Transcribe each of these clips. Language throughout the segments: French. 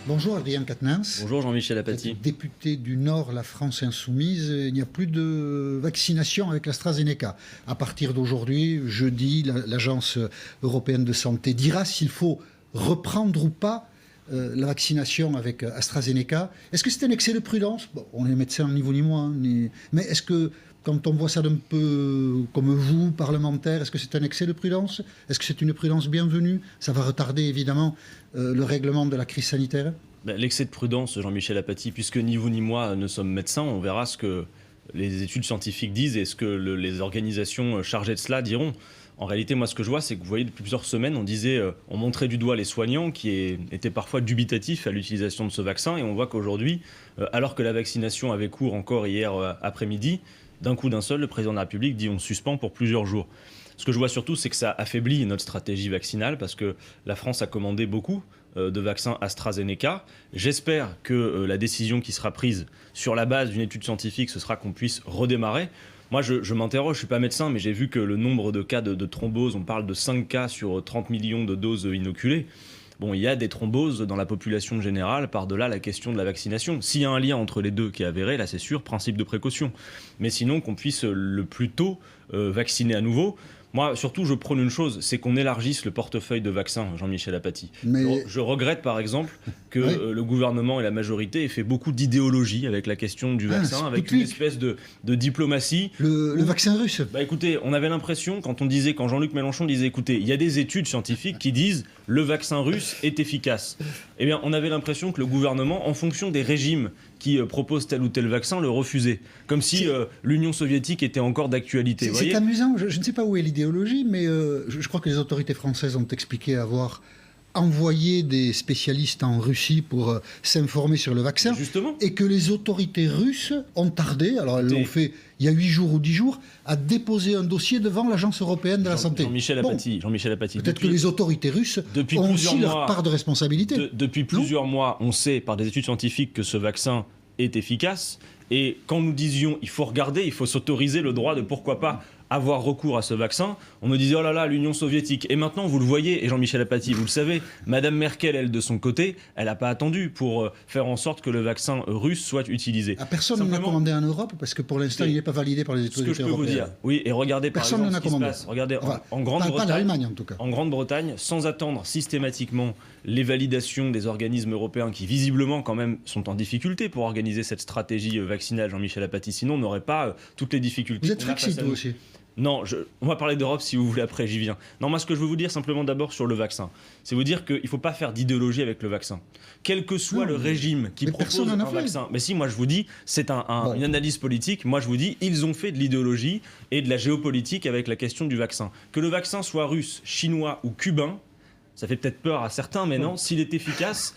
Bonjour Adrien Quatennens. Bonjour Jean-Michel Apathy. Député du Nord, la France Insoumise, il n'y a plus de vaccination avec l'AstraZeneca. À partir d'aujourd'hui, jeudi, l'Agence européenne de santé dira s'il faut reprendre ou pas la vaccination avec AstraZeneca. Est-ce que c'est un excès de prudence? Bon, on est médecin, ni vous ni moi, mais est-ce que quand on voit ça d'un peu comme vous, parlementaire, est-ce que c'est un excès de prudence? Est-ce que c'est une prudence bienvenue? Ça va retarder évidemment le règlement de la crise sanitaire? L'excès de prudence, Jean-Michel Apathy, puisque ni vous ni moi ne sommes médecins, on verra ce que les études scientifiques disent et ce que les organisations chargées de cela diront. En réalité, moi, ce que je vois, c'est que vous voyez, depuis plusieurs semaines, on montrait du doigt les soignants qui étaient parfois dubitatifs à l'utilisation de ce vaccin, et on voit qu'aujourd'hui, alors que la vaccination avait cours encore hier après-midi, d'un coup d'un seul, le président de la République dit on suspend pour plusieurs jours. Ce que je vois surtout, c'est que ça affaiblit notre stratégie vaccinale parce que la France a commandé beaucoup de vaccins AstraZeneca. J'espère que la décision qui sera prise sur la base d'une étude scientifique, ce sera qu'on puisse redémarrer. Moi, je m'interroge, je ne suis pas médecin, mais j'ai vu que le nombre de cas de thrombose, on parle de 5 cas sur 30 millions de doses inoculées. Bon, il y a des thromboses dans la population générale, par-delà la question de la vaccination. S'il y a un lien entre les deux qui est avéré, là c'est sûr, principe de précaution. Mais sinon, qu'on puisse le plus tôt vacciner à nouveau. Moi, surtout, je prône une chose, c'est qu'on élargisse le portefeuille de vaccins, Jean-Michel Apathy. Mais... Je regrette, par exemple, que le gouvernement et la majorité aient fait beaucoup d'idéologie avec la question du vaccin, avec une espèce de diplomatie. Le vaccin russe. Bah écoutez, on avait l'impression, quand Jean-Luc Mélenchon disait, écoutez, il y a des études scientifiques qui disent le vaccin russe est efficace. Eh bien, on avait l'impression que le gouvernement, en fonction des régimes qui proposent tel ou tel vaccin, le refusait. Comme si l'Union soviétique était encore d'actualité. C'est amusant, je ne sais pas où est l'idéologie, mais je crois que les autorités françaises ont expliqué avoir envoyé des spécialistes en Russie pour s'informer sur le vaccin. Justement. Et que les autorités russes ont tardé, alors elles l'ont fait il y a 8 jours ou 10 jours, à déposer un dossier devant l'Agence européenne de la santé. Jean-Michel Apathy. Peut-être que les autorités russes ont aussi leur part de responsabilité. Depuis plusieurs mois, on sait par des études scientifiques que ce vaccin est efficace. Et quand nous disions il faut regarder, il faut s'autoriser le droit de pourquoi pas avoir recours à ce vaccin, on nous disait oh là là, l'Union soviétique. Et maintenant, vous le voyez, et Jean-Michel Apathy, vous le savez, Madame Merkel, elle, de son côté, elle n'a pas attendu pour faire en sorte que le vaccin russe soit utilisé. Personne ne l'a commandé en Europe, parce que pour l'instant, il n'est pas validé par les autorités européennes. Ce que je peux vous dire, oui, et regardez par exemple ce qui se passe. Regardez, en Grande-Bretagne, en tout cas. En Grande-Bretagne, sans attendre systématiquement les validations des organismes européens qui, visiblement, quand même, sont en difficulté pour organiser cette stratégie vaccinale, Jean-Michel Apathy. Sinon, on n'aurait pas toutes les difficultés. Vous êtes Frexit, vous aussi? Non, on va parler d'Europe si vous voulez, après j'y viens. Non, moi ce que je veux vous dire simplement d'abord sur le vaccin, c'est vous dire qu'il ne faut pas faire d'idéologie avec le vaccin. Quel que soit le régime qui propose un vaccin. Mais si, moi je vous dis, c'est une analyse politique, moi je vous dis, ils ont fait de l'idéologie et de la géopolitique avec la question du vaccin. Que le vaccin soit russe, chinois ou cubain, ça fait peut-être peur à certains, mais non, s'il est efficace,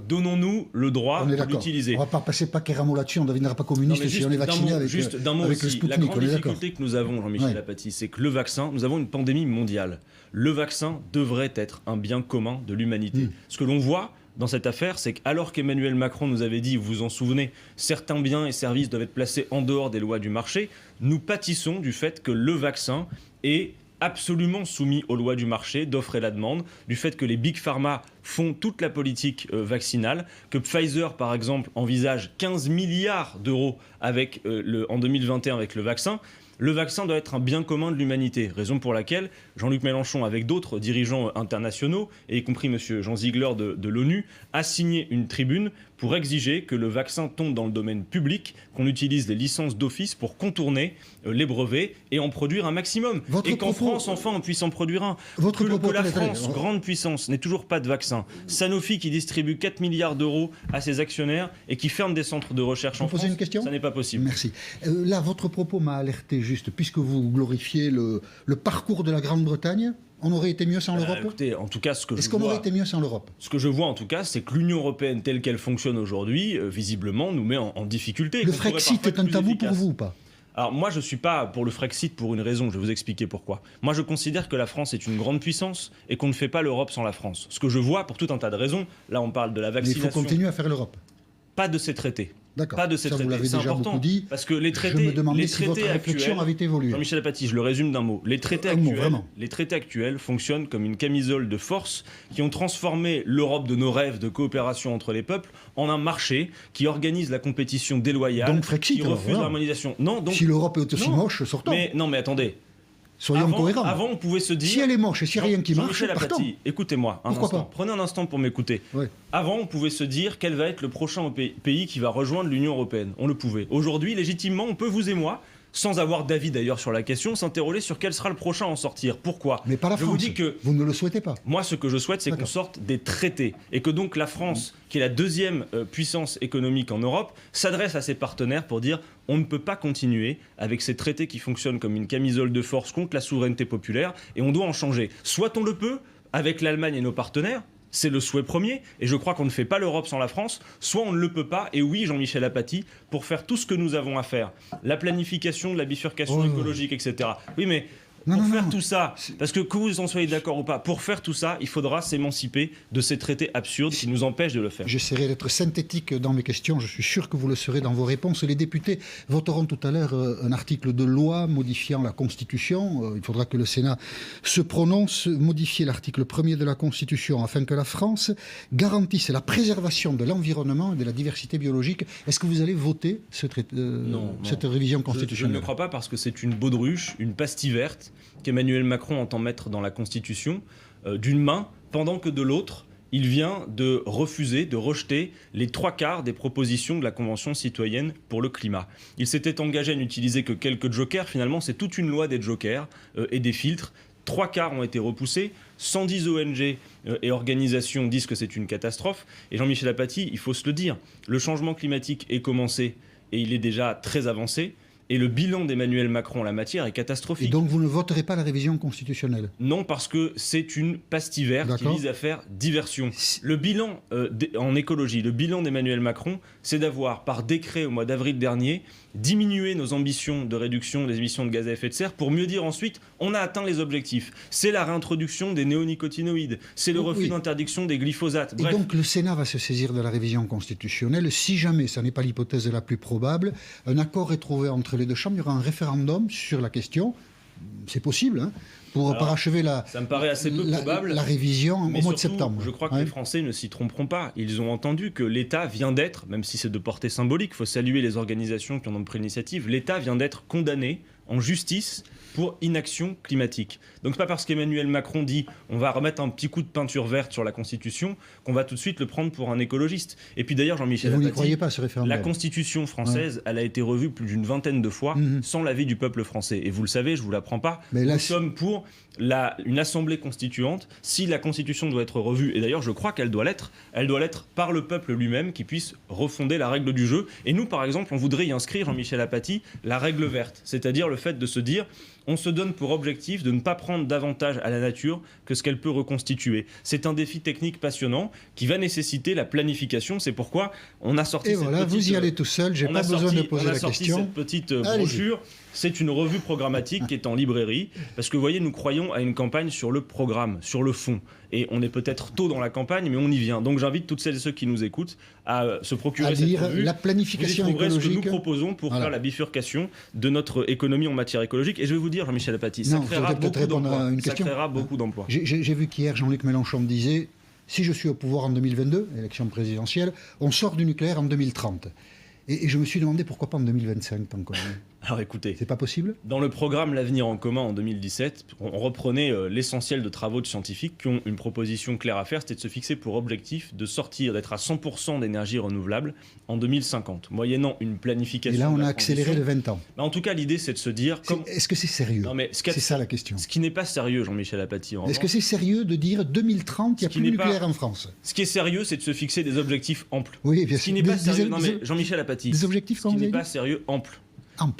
donnons-nous le droit de l'utiliser. On ne va pas passer paquet-rameau là-dessus, on ne deviendra pas communiste si on est vacciné avec le Sputnik. La grande difficulté que nous avons, Jean-Michel Apathy, c'est que le vaccin, nous avons une pandémie mondiale. Le vaccin devrait être un bien commun de l'humanité. Ce que l'on voit dans cette affaire, c'est qu'alors qu'Emmanuel Macron nous avait dit, vous vous en souvenez, certains biens et services doivent être placés en dehors des lois du marché, nous pâtissons du fait que le vaccin est absolument soumis aux lois du marché, d'offre et la demande, du fait que les big pharma font toute la politique vaccinale, que Pfizer, par exemple, envisage 15 milliards d'euros en 2021 avec le vaccin. Le vaccin doit être un bien commun de l'humanité, raison pour laquelle Jean-Luc Mélenchon, avec d'autres dirigeants internationaux, et y compris M. Jean Ziegler de l'ONU, a signé une tribune pour exiger que le vaccin tombe dans le domaine public, qu'on utilise les licences d'office pour contourner les brevets et en produire un maximum. Et qu'en France, enfin, on puisse en produire un. Que la France, grande puissance, n'ait toujours pas de vaccin. Sanofi qui distribue 4 milliards d'euros à ses actionnaires et qui ferme des centres de recherche en France, une question ? Ça n'est pas possible. Merci. Là, votre propos m'a alerté juste, puisque vous glorifiez le parcours de la Grande-Bretagne. On aurait été mieux sans l'Europe ? Écoutez, en tout cas, Est-ce qu'on aurait été mieux sans l'Europe ? Ce que je vois, en tout cas, c'est que l'Union européenne, telle qu'elle fonctionne aujourd'hui, visiblement, nous met en difficulté. Le Frexit est un tabou pour vous ou pas ? Alors moi, je ne suis pas pour le Frexit pour une raison, je vais vous expliquer pourquoi. Moi, je considère que la France est une grande puissance et qu'on ne fait pas l'Europe sans la France. Ce que je vois, pour tout un tas de raisons, là on parle de la vaccination... Mais il faut continuer à faire l'Europe. Pas de ces traités. D'accord. Pas de ces Ça, vous traités. l'avez C'est déjà important beaucoup dit. parce que les Je traités, me demandais les si traités votre réflexion actuels, avait évolué. Jean-Michel Apathy, je le résume d'un mot. Les traités actuels fonctionnent comme une camisole de force qui ont transformé l'Europe de nos rêves de coopération entre les peuples en un marché qui organise la compétition déloyale, Donc Frexit, qui alors, refuse voilà. l'harmonisation. Non, donc Si l'Europe est aussi non. moche, sortons. Non, mais attendez. Soyons cohérents. Avant, on pouvait se dire. Si elle est moche et s'il n'y a rien qui marche, Jean-Michel partons. Apathy, écoutez-moi un Pourquoi instant. pas Prenez un instant pour m'écouter. Ouais. Avant, on pouvait se dire quel va être le prochain pays qui va rejoindre l'Union européenne. On le pouvait. Aujourd'hui, légitimement, on peut, vous et moi, sans avoir d'avis d'ailleurs sur la question, s'interroger sur quel sera le prochain à en sortir. Pourquoi ? Mais pas la Je France. vous dis que Vous ne le souhaitez pas. moi, ce que je souhaite, c'est qu'on D'accord. sorte des traités et que donc la France, qui est la deuxième puissance économique en Europe, s'adresse à ses partenaires pour dire on ne peut pas continuer avec ces traités qui fonctionnent comme une camisole de force contre la souveraineté populaire et on doit en changer. Soit on le peut avec l'Allemagne et nos partenaires. C'est le souhait premier, et je crois qu'on ne fait pas l'Europe sans la France, soit on ne le peut pas, et oui, Jean-Michel Apathy, pour faire tout ce que nous avons à faire, la planification de la bifurcation écologique, etc. Oui, mais pour faire tout ça, parce que vous en soyez d'accord ou pas, pour faire tout ça, il faudra s'émanciper de ces traités absurdes qui nous empêchent de le faire. J'essaierai d'être synthétique dans mes questions, je suis sûr que vous le serez dans vos réponses. Les députés voteront tout à l'heure un article de loi modifiant la Constitution. Il faudra que le Sénat se prononce, modifier l'article 1er de la Constitution afin que la France garantisse la préservation de l'environnement et de la diversité biologique. Est-ce que vous allez voter cette révision Je constitutionnelle ? ne le crois pas parce que c'est une baudruche, une pastille verte qu'Emmanuel Macron entend mettre dans la Constitution d'une main, pendant que de l'autre, il vient de refuser, de rejeter les 3/4 des propositions de la Convention citoyenne pour le climat. Il s'était engagé à n'utiliser que quelques jokers, finalement c'est toute une loi des jokers et des filtres. 3/4 ont été repoussés, 110 ONG et organisations disent que c'est une catastrophe. Et Jean-Michel Apathy, il faut se le dire, le changement climatique est commencé et il est déjà très avancé. Et le bilan d'Emmanuel Macron en la matière est catastrophique. Et donc vous ne voterez pas la révision constitutionnelle ? Non, parce que c'est une pastille verte qui vise à faire diversion. Le bilan en écologie, le bilan d'Emmanuel Macron, c'est d'avoir, par décret au mois d'avril dernier, diminué nos ambitions de réduction des émissions de gaz à effet de serre pour mieux dire ensuite on a atteint les objectifs. C'est la réintroduction des néonicotinoïdes, c'est le refus d'interdiction des glyphosates. Bref. Et donc le Sénat va se saisir de la révision constitutionnelle. Si jamais, ça n'est pas l'hypothèse la plus probable, un accord est trouvé entre les deux chambres, il y aura un référendum sur la question. C'est possible, hein, pour parachever ça me paraît assez peu probable, la révision au mois de surtout, septembre. Je crois que les Français ne s'y tromperont pas. Ils ont entendu que l'État vient d'être, même si c'est de portée symbolique, il faut saluer les organisations qui en ont pris l'initiative, l'État vient d'être condamné en justice pour inaction climatique. Donc c'est pas parce qu'Emmanuel Macron dit on va remettre un petit coup de peinture verte sur la Constitution qu'on va tout de suite le prendre pour un écologiste. Et puis d'ailleurs Jean-Michel Apathy, vous n'y Apathy, croyez pas ce référendum ? la Constitution française, elle a été revue plus d'une vingtaine de fois sans l'avis du peuple français. Et vous le savez, je vous l'apprends pas. Mais là, nous sommes pour une assemblée constituante. Si la Constitution doit être revue, et d'ailleurs je crois qu'elle doit l'être, elle doit l'être par le peuple lui-même qui puisse refonder la règle du jeu. Et nous par exemple, on voudrait y inscrire, Jean-Michel Apathy, la règle verte, c'est-à-dire le fait de se dire on se donne pour objectif de ne pas prendre davantage à la nature que ce qu'elle peut reconstituer. C'est un défi technique passionnant qui va nécessiter la planification. C'est pourquoi on a sorti vous y allez tout seul, j'ai pas besoin de poser la question. cette petite brochure. C'est une revue programmatique qui est en librairie, parce que vous voyez, nous croyons à une campagne sur le programme, sur le fond. Et on est peut-être tôt dans la campagne, mais on y vient. Donc j'invite toutes celles et ceux qui nous écoutent à se procurer cette revue. La planification écologique. Ce que nous proposons pour faire la bifurcation de notre économie en matière écologique. Et je vais vous dire, Jean-Michel Apathy, ça créera beaucoup d'emplois. J'ai vu qu'hier, Jean-Luc Mélenchon me disait, si je suis au pouvoir en 2022, élection présidentielle, on sort du nucléaire en 2030. Et je me suis demandé pourquoi pas en 2025 tant qu'on est. Alors écoutez, c'est pas possible. Dans le programme L'Avenir en commun en 2017, on reprenait l'essentiel de travaux de scientifiques qui ont une proposition claire à faire, c'était de se fixer pour objectif de sortir, d'être à 100% d'énergie renouvelable en 2050, moyennant une planification. Et là, on a accéléré de 20 ans. En tout cas, l'idée, c'est de se dire... Est-ce que c'est sérieux ? Non, mais c'est ça la question. Ce qui n'est pas sérieux, Jean-Michel Apathy. Est-ce que c'est sérieux de dire 2030, il n'y a plus de nucléaire en France ? Ce qui est sérieux, c'est de se fixer des objectifs amples. Oui, bien sûr. Ce qui n'est pas sérieux... Non, mais Jean-Michel Apathy... Des objectifs, ce qui n'est pas sérieux, amples.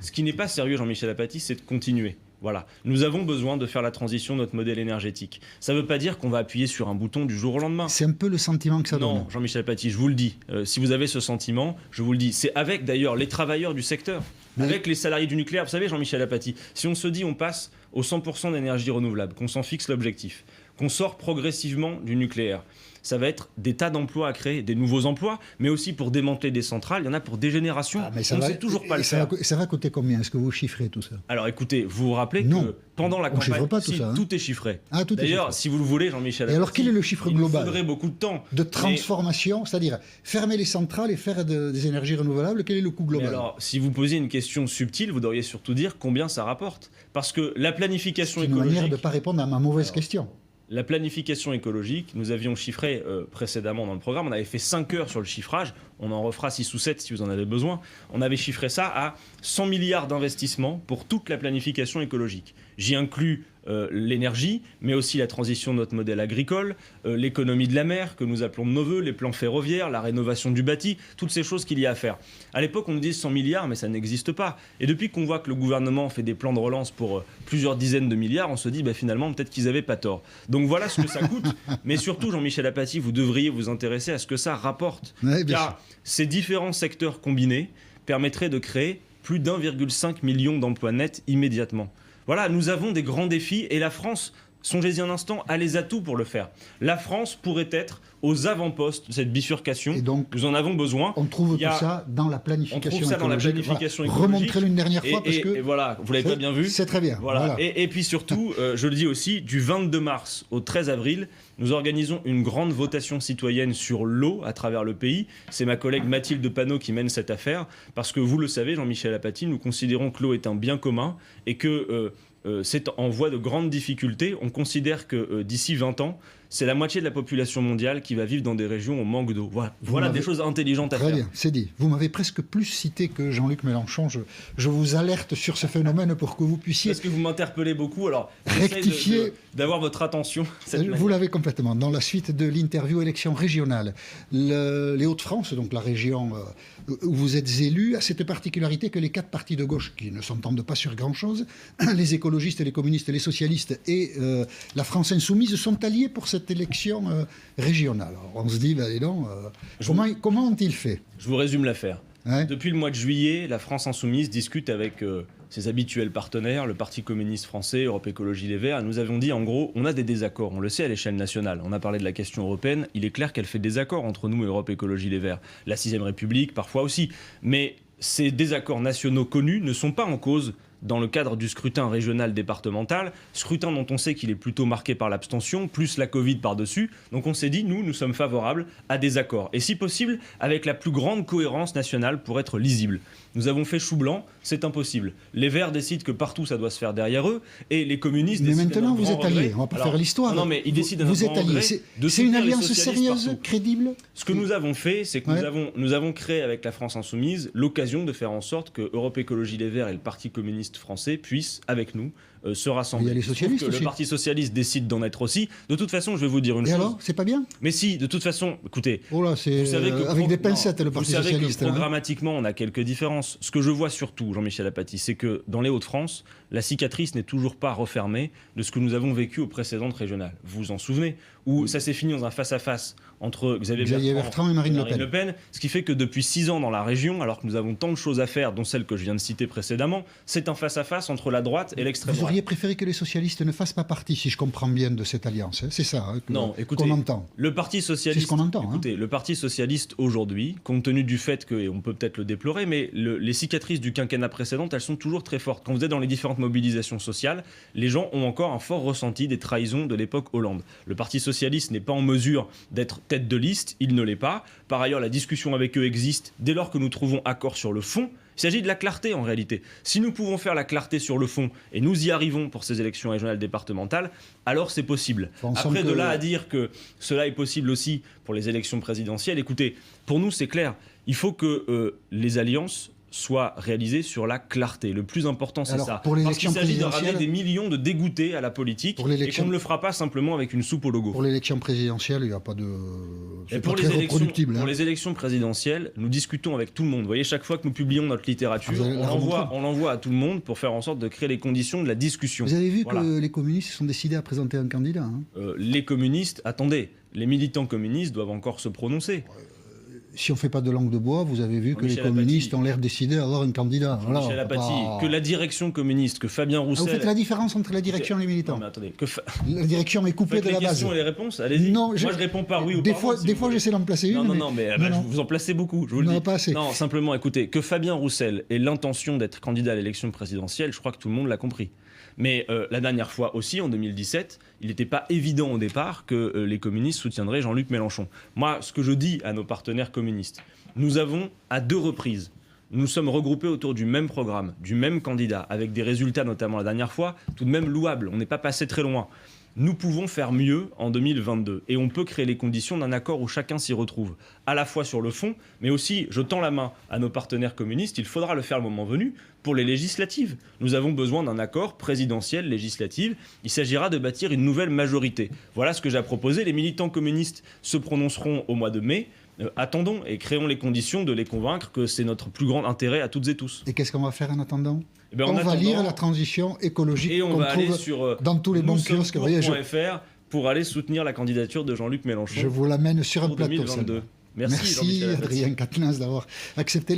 Ce qui n'est pas sérieux, Jean-Michel Apathy, c'est de continuer. Voilà. Nous avons besoin de faire la transition de notre modèle énergétique. Ça ne veut pas dire qu'on va appuyer sur un bouton du jour au lendemain. C'est un peu le sentiment que ça donne. Non, Jean-Michel Apathy, je vous le dis. Si vous avez ce sentiment, je vous le dis. C'est avec d'ailleurs les travailleurs du secteur, avec les salariés du nucléaire. Vous savez, Jean-Michel Apathy, si on se dit on passe au 100% d'énergie renouvelable, qu'on s'en fixe l'objectif, qu'on sort progressivement du nucléaire, ça va être des tas d'emplois à créer, des nouveaux emplois, mais aussi pour démanteler des centrales, il y en a pour des générations. On ne sait toujours pas le faire. Ça va coûter combien? Est-ce que vous chiffrez tout ça? Alors écoutez, vous vous rappelez que pendant la campagne, pas tout ça, hein. Tout est chiffré. Tout D'ailleurs, si vous le voulez, Jean-Michel Apathy, alors quel est le chiffre global? Il faudrait beaucoup de temps. De transformation, c'est-à-dire fermer les centrales et faire des énergies renouvelables, quel est le coût global? Mais alors, si vous posiez une question subtile, vous devriez surtout dire combien ça rapporte. Parce que la planification écologique... C'est une manière de ne pas répondre à ma mauvaise question. La planification écologique, nous avions chiffré précédemment dans le programme, on avait fait 5 heures sur le chiffrage, on en refera 6 ou 7 si vous en avez besoin. On avait chiffré ça à 100 milliards d'investissements pour toute la planification écologique. J'y inclus l'énergie, mais aussi la transition de notre modèle agricole, l'économie de la mer, que nous appelons de nos voeux, les plans ferroviaires, la rénovation du bâti, toutes ces choses qu'il y a à faire. À l'époque, on nous disait 100 milliards, mais ça n'existe pas. Et depuis qu'on voit que le gouvernement fait des plans de relance pour plusieurs dizaines de milliards, on se dit finalement, peut-être qu'ils n'avaient pas tort. Donc voilà ce que ça coûte. Mais surtout, Jean-Michel Apathy, vous devriez vous intéresser à ce que ça rapporte. Car ces différents secteurs combinés permettraient de créer plus d'1,5 million d'emplois nets immédiatement. Voilà, nous avons des grands défis et la France, songez-y un instant, a les atouts pour le faire. La France pourrait être aux avant-postes de cette bifurcation. Et donc, nous en avons besoin. On trouve tout ça dans la planification écologique. On trouve ça dans la planification écologique. Remontrez-le une dernière fois parce que... Et voilà, vous l'avez pas bien vu. C'est très bien. Voilà. Et puis surtout, je le dis aussi, du 22 mars au 13 avril, nous organisons une grande votation citoyenne sur l'eau à travers le pays. C'est ma collègue Mathilde Panot qui mène cette affaire. Parce que vous le savez, Jean-Michel Apathy, nous considérons que l'eau est un bien commun et que... c'est en voie de grande difficulté. On considère que d'ici 20 ans, c'est la moitié de la population mondiale qui va vivre dans des régions où on manque d'eau. Voilà des choses intelligentes à faire. Très bien, c'est dit. Vous m'avez presque plus cité que Jean-Luc Mélenchon. Je vous alerte sur ce phénomène pour que vous puissiez... Parce que vous m'interpellez beaucoup, alors rectifier... d'avoir votre attention. Vous l'avez complètement. Dans la suite de l'interview élection régionale, les Hauts-de-France, donc la région où vous êtes élu, a cette particularité que les 4 partis de gauche, qui ne s'entendent pas sur grand-chose, les écologistes, les communistes, les socialistes et la France insoumise, sont alliés pour cette élection régionale. Alors on se dit, dis donc, comment ont-ils fait? Je vous résume l'affaire. Depuis le mois de juillet, la France insoumise discute avec ses habituels partenaires, le Parti communiste français, Europe Écologie Les Verts. Nous avions dit, en gros, on a des désaccords, on le sait à l'échelle nationale. On a parlé de la question européenne, il est clair qu'elle fait des accords entre nous et Europe Écologie Les Verts. La 6ème République, parfois aussi. Mais ces désaccords nationaux connus ne sont pas en cause dans le cadre du scrutin régional départemental, scrutin dont on sait qu'il est plutôt marqué par l'abstention, plus la Covid par-dessus. Donc on s'est dit, nous sommes favorables à des accords. Et si possible, avec la plus grande cohérence nationale pour être lisible. Nous avons fait chou blanc, c'est impossible. Les Verts décident que partout ça doit se faire derrière eux, et les communistes décident... Mais maintenant vous êtes alliés, on va pas faire l'histoire. Non mais ils décident vous êtes alliés. C'est une alliance sérieuse, crédible? Ce que nous avons fait, c'est que nous avons créé avec la France Insoumise l'occasion de faire en sorte que Europe Écologie Les Verts et le Parti communiste français puissent, avec nous, se rassembler. Il y a les socialistes aussi. Le Parti socialiste décide d'en être aussi. De toute façon, je vais vous dire une chose. Et alors, c'est pas bien? Mais si, de toute façon, écoutez... Oh là, c'est avec des pincettes, le Parti socialiste. Vous savez que programmatiquement, on a quelques différences. Ce que je vois surtout, Jean-Michel Apathy, c'est que dans les Hauts-de-France, la cicatrice n'est toujours pas refermée de ce que nous avons vécu aux précédentes régionales. Vous vous en souvenez? Où ça s'est fini dans un face-à-face entre Xavier Bertrand et Marine Le Pen. Ce qui fait que depuis 6 ans dans la région, alors que nous avons tant de choses à faire, dont celle que je viens de citer précédemment, c'est un face-à-face entre la droite et l'extrême droite. Vous auriez préféré que les socialistes ne fassent pas partie, si je comprends bien, de cette alliance. C'est ça qu'on entend. Le Parti socialiste, c'est ce qu'on entend. Le Parti socialiste aujourd'hui, compte tenu du fait que, et on peut peut-être le déplorer, mais les cicatrices du quinquennat précédent, elles sont toujours très fortes. Quand vous êtes dans les différentes mobilisations sociales, les gens ont encore un fort ressenti des trahisons de l'époque Hollande. Le Parti socialiste n'est pas en mesure d'être tête de liste, il ne l'est pas. Par ailleurs, la discussion avec eux existe dès lors que nous trouvons accord sur le fond. Il s'agit de la clarté en réalité. Si nous pouvons faire la clarté sur le fond, et nous y arrivons pour ces élections régionales départementales, alors c'est possible. Après, de là à dire que cela est possible aussi pour les élections présidentielles, écoutez, pour nous c'est clair, il faut que les alliances soit réalisé sur la clarté. Le plus important, c'est ça. Parce qu'il s'agit de ramener des millions de dégoûtés à la politique et qu'on ne le fera pas simplement avec une soupe au logo. Pour l'élection présidentielle, il n'y a pas de... Pour les élections présidentielles, nous discutons avec tout le monde. Vous voyez, chaque fois que nous publions notre littérature, on l'envoie à tout le monde pour faire en sorte de créer les conditions de la discussion. Vous avez vu que les communistes sont décidés à présenter un candidat. Les communistes, attendez, les militants communistes doivent encore se prononcer. si on ne fait pas de langue de bois, vous avez vu que Michel les communistes Apathy. ont l'air décidés d'avoir un candidat. Voilà, Michel Apathy, pas- que la direction communiste, que Fabien Roussel... Vous faites la différence entre la direction et les militants. Non, mais attendez, La direction est coupée de les la base. questions et les réponses, allez-y. Non, Moi, je réponds par oui ou des par fois, non. Si des vous fois, voulez. j'essaie d'en placer une. Non, mais non. vous en placez beaucoup, je vous le Non, dis. pas assez. Non, simplement, écoutez, que Fabien Roussel ait l'intention d'être candidat à l'élection présidentielle, je crois que tout le monde l'a compris. Mais la dernière fois aussi, en 2017, il n'était pas évident au départ que les communistes soutiendraient Jean-Luc Mélenchon. Moi, ce que je dis à nos partenaires communistes, nous avons, à 2 reprises, nous sommes regroupés autour du même programme, du même candidat, avec des résultats, notamment la dernière fois, tout de même louables. On n'est pas passé très loin. Nous pouvons faire mieux en 2022 et on peut créer les conditions d'un accord où chacun s'y retrouve, à la fois sur le fond, mais aussi, je tends la main à nos partenaires communistes, il faudra le faire le moment venu pour les législatives. Nous avons besoin d'un accord présidentiel, législatif. Il s'agira de bâtir une nouvelle majorité. Voilà ce que j'ai à proposer. Les militants communistes se prononceront au mois de mai. Attendons et créons les conditions de les convaincre que c'est notre plus grand intérêt à toutes et tous. Et qu'est-ce qu'on va faire en attendant? Eh ben, On en va attendant, lire la transition écologique et on qu'on va aller trouve sur dans tous les bons kiosques. Vous voyez, .fr pour aller soutenir la candidature de Jean-Luc Mélenchon je vous l'amène sur un pour plateau. 2022. Celle-là. Merci Jean-Michel Apathy. Adrien Quatennens d'avoir accepté